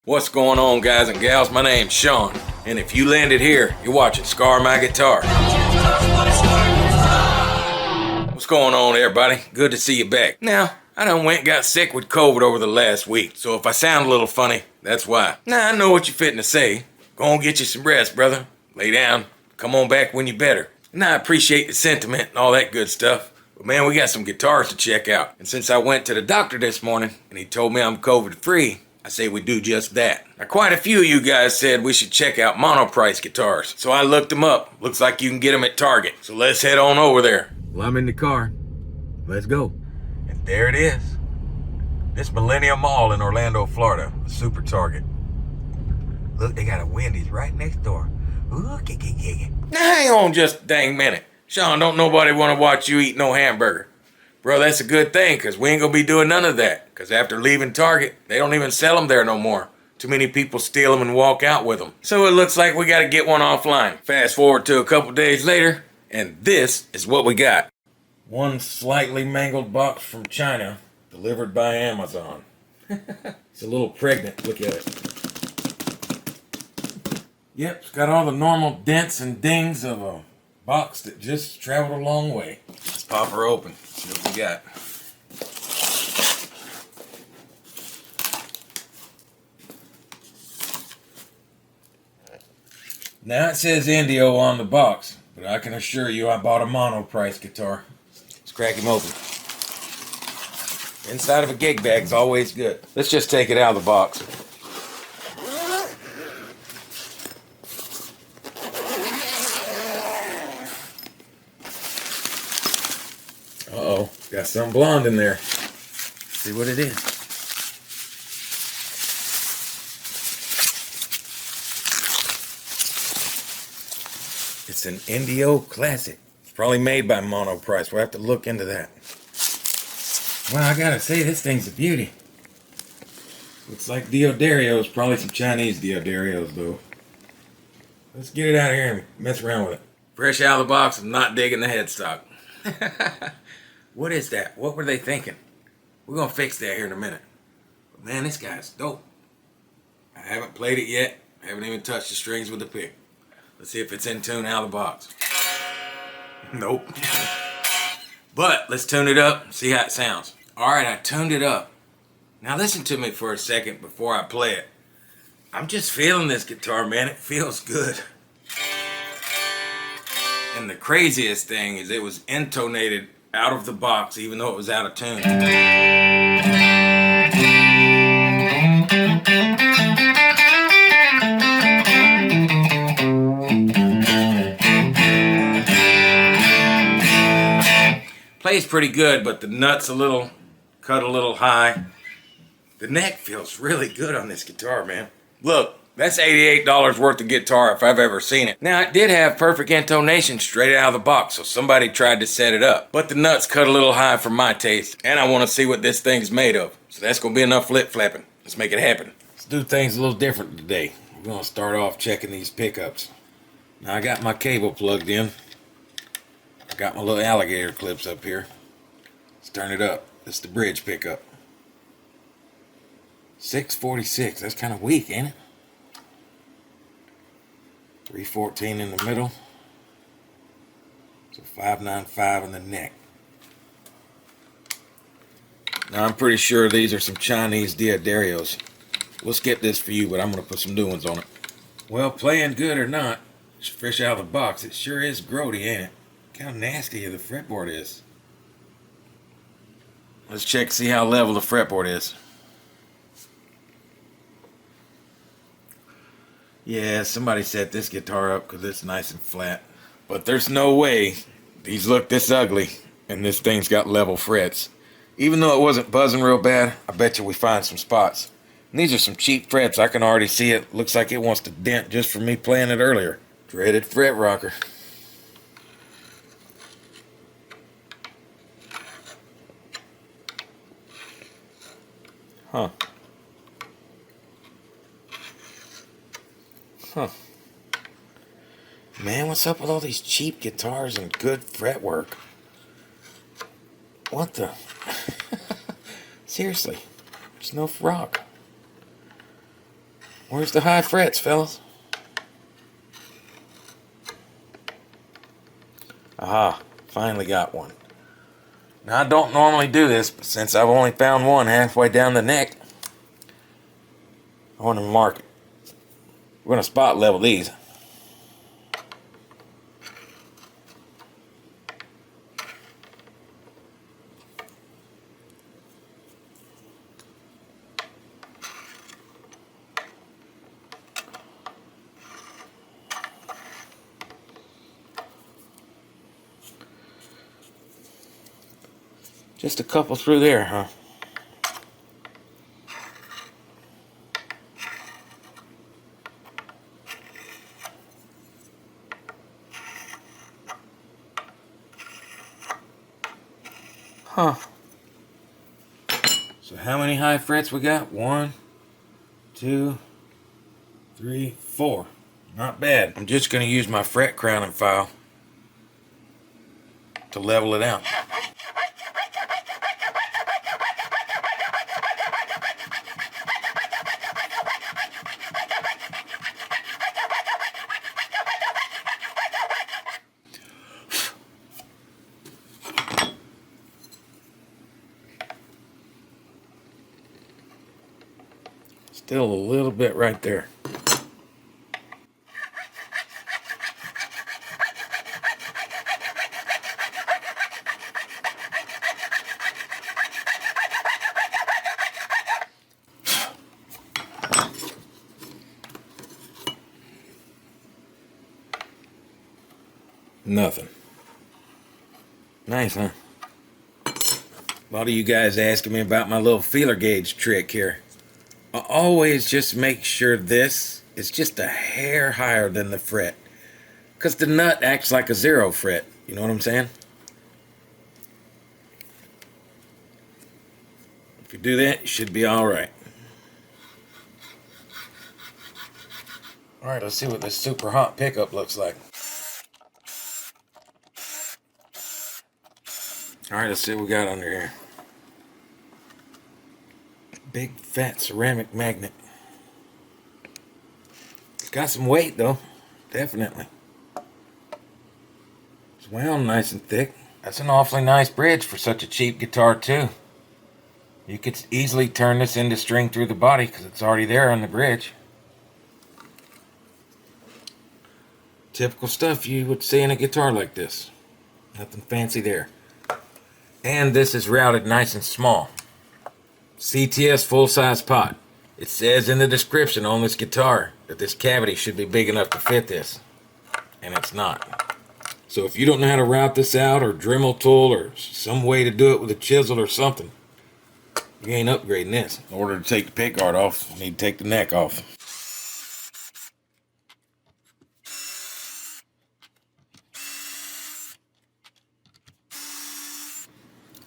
What's going on, guys and gals? My name's Sean, and if you landed here, you're watching Scar My Guitar. What's going on, everybody? Good to see you back. Now, I done went and got sick with COVID over the last week, so if I sound a little funny, that's why. Now, I know what you're fitting to say. Go on get you some rest, brother. Lay down. Come on back when you're better. And I appreciate the sentiment and all that good stuff. But man, we got some guitars to check out. And since I went to the doctor this morning, and he told me I'm COVID-free, I say we do just that. Now, quite a few of you guys said we should check out Monoprice guitars. So I looked them up. Looks like you can get them at Target. So let's head on over there. Well, I'm in the car. Let's go. And there it is. This Millennium Mall in Orlando, Florida. A super Target. Look, they got a Wendy's right next door. Ooh, now hang on just a dang minute. Sean, don't nobody want to watch you eat no hamburger. Bro, that's a good thing, because we ain't going to be doing none of that. Because after leaving Target, they don't even sell them there no more. Too many people steal them and walk out with them. So it looks like we got to get one offline. Fast forward to a couple days later, and this is what we got. One slightly mangled box from China, delivered by Amazon. It's a little pregnant. Look at it. Yep, it's got all the normal dents and dings of a box that just traveled a long way. Let's pop her open. See what we got. Now it says Indio on the box, but I can assure you I bought a Monoprice guitar. Let's crack him open. Inside of a gig bag is always good. Let's just take it out of the box. Uh-oh, got some blonde in there. Let's see what it is. It's an Indio Classic. It's probably made by Monoprice. We'll have to look into that. Well, I gotta say, this thing's a beauty. Looks like Diodarios, probably some Chinese Diodarios, though. Let's get it out of here and mess around with it. Fresh out of the box, I'm not digging the headstock. What is that? What were they thinking? We're gonna fix that here in a minute. But man, this guy's dope. I haven't played it yet. I haven't even touched the strings with the pick. Let's see if it's in tune out of the box. Nope. But let's tune it up and see how it sounds. Alright, I tuned it up. Now listen to me for a second before I play it. I'm just feeling this guitar, man. It feels good. And the craziest thing is it was intonated out of the box, even though it was out of tune. Plays pretty good, but the nut's cut a little high. The neck feels really good on this guitar, man. Look. That's $88 worth of guitar if I've ever seen it. Now, it did have perfect intonation straight out of the box, so somebody tried to set it up. But the nuts cut a little high for my taste, and I want to see what this thing's made of. So that's going to be enough flip-flapping. Let's make it happen. Let's do things a little different today. We're going to start off checking these pickups. Now, I got my cable plugged in. I got my little alligator clips up here. Let's turn it up. This is the bridge pickup. 646. That's kind of weak, ain't it? 314 in the middle, so 595 in the neck. Now I'm pretty sure these are some Chinese Diodarios. We'll skip this for you, but I'm going to put some new ones on it. Well, playing good or not, it's fresh out of the box. It sure is grody, ain't it? Look how nasty the fretboard is. Let's check see how level the fretboard is. Yeah, somebody set this guitar up because it's nice and flat. But there's no way these look this ugly and this thing's got level frets. Even though it wasn't buzzing real bad, I bet you we find some spots. And these are some cheap frets. I can already see it. Looks like it wants to dent just from me playing it earlier. Dreaded fret rocker. Huh. Man, what's up with all these cheap guitars and good fretwork? What the? Seriously, there's no rock. Where's the high frets, fellas? Aha, finally got one. Now, I don't normally do this, but since I've only found one halfway down the neck, I want to mark it. We're going to spot level these. Just a couple through there, huh? Huh. So how many high frets we got? 1, 2, 3, 4. Not bad. I'm just going to use my fret crowning file to level it out. Still a little bit right there. Nothing. Nice, huh? A lot of you guys asking me about my little feeler gauge trick here. I always just make sure this is just a hair higher than the fret, because the nut acts like a 0 fret. You know what I'm saying? If you do that, you should be alright. Alright, let's see what this super hot pickup looks like. Alright, let's see what we got under here. Big fat ceramic magnet. It's got some weight though, definitely. It's wound nice and thick. That's an awfully nice bridge for such a cheap guitar too. You could easily turn this into string through the body because it's already there on the bridge. Typical stuff you would see in a guitar like this. Nothing fancy there. And this is routed nice and small. CTS full-size pot. It says in the description on this guitar that this cavity should be big enough to fit this. And it's not. So if you don't know how to route this out or Dremel tool or some way to do it with a chisel or something, you ain't upgrading this. In order to take the pickguard off, you need to take the neck off.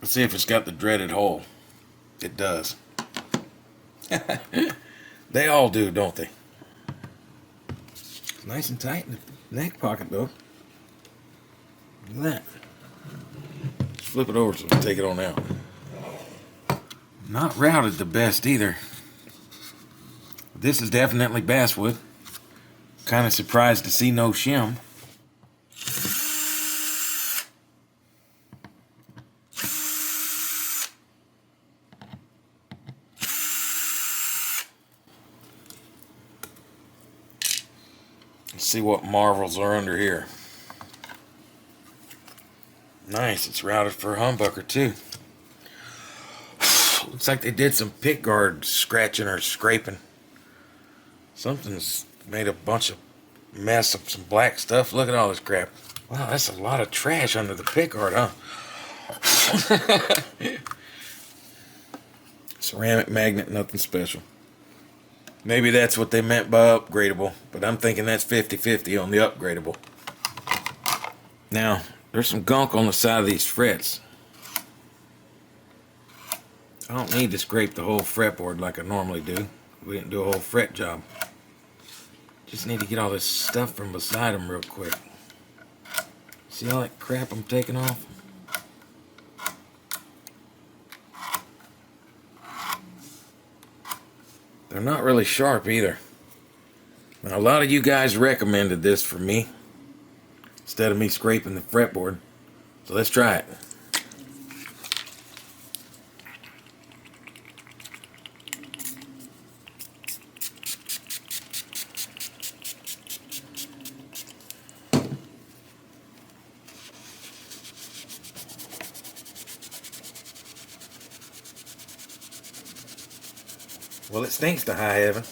Let's see if it's got the dreaded hole. It does. They all do, don't they? It's nice and tight in the neck pocket, though. Look at that. Let's flip it over so we can take it on out. Not routed the best either. This is definitely basswood. Kind of surprised to see no shim. Let's see what marvels are under here. Nice, it's routed for a humbucker too. Looks like they did some pickguard scratching or scraping. Something's made a bunch of mess of some black stuff. Look at all this crap. Wow, that's a lot of trash under the pickguard, huh? Ceramic magnet, nothing special. Maybe that's what they meant by upgradable, but I'm thinking that's 50-50 on the upgradable. Now, there's some gunk on the side of these frets. I don't need to scrape the whole fretboard like I normally do. We didn't do a whole fret job. Just need to get all this stuff from beside them real quick. See all that crap I'm taking off? They're not really sharp either. Now, a lot of you guys recommended this for me instead of me scraping the fretboard. So let's try it. Well, it stinks to high heaven.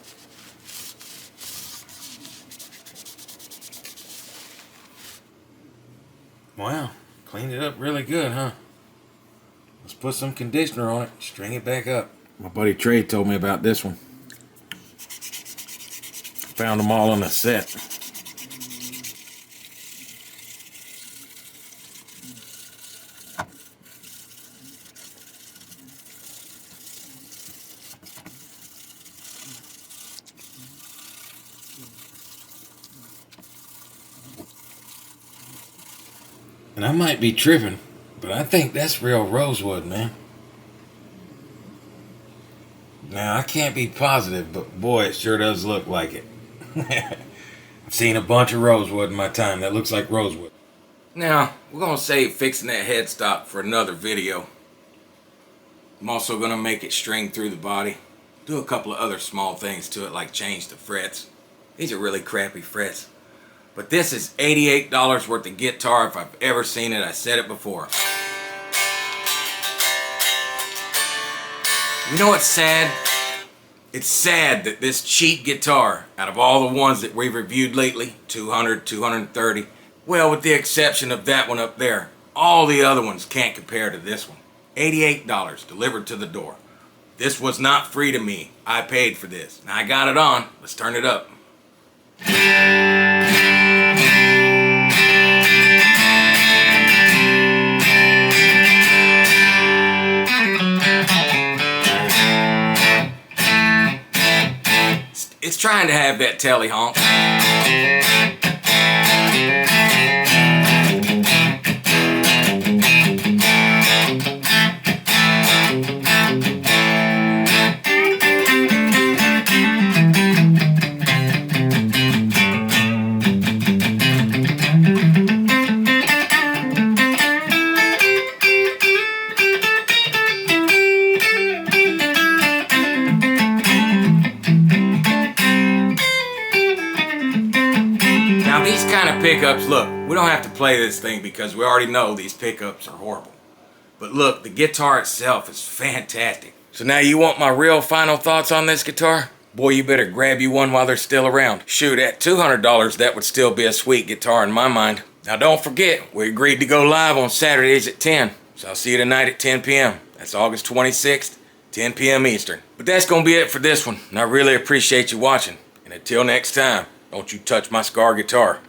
Wow, cleaned it up really good, huh? Let's put some conditioner on it, string it back up. My buddy Trey told me about this one. Found them all on a set. And I might be tripping, but I think that's real rosewood, man. Now, I can't be positive, but boy, it sure does look like it. I've seen a bunch of rosewood in my time that looks like rosewood. Now, we're going to save fixing that headstock for another video. I'm also going to make it string through the body. Do a couple of other small things to it, like change the frets. These are really crappy frets. But this is $88 worth of guitar if I've ever seen it. I said it before. You know what's sad? It's sad that this cheap guitar, out of all the ones that we've reviewed lately, 200, 230, well, with the exception of that one up there, all the other ones can't compare to this one. $88 delivered to the door. This was not free to me. I paid for this. Now I got it on. Let's turn it up. It's trying to have that Tele honk. Now these kind of pickups, look, we don't have to play this thing because we already know these pickups are horrible. But look, the guitar itself is fantastic. So now you want my real final thoughts on this guitar? Boy, you better grab you one while they're still around. Shoot, at $200, that would still be a sweet guitar in my mind. Now don't forget, we agreed to go live on Saturdays at 10. So I'll see you tonight at 10 p.m. That's August 26th, 10 p.m. Eastern. But that's going to be it for this one. And I really appreciate you watching. And until next time, don't you touch my Scar guitar.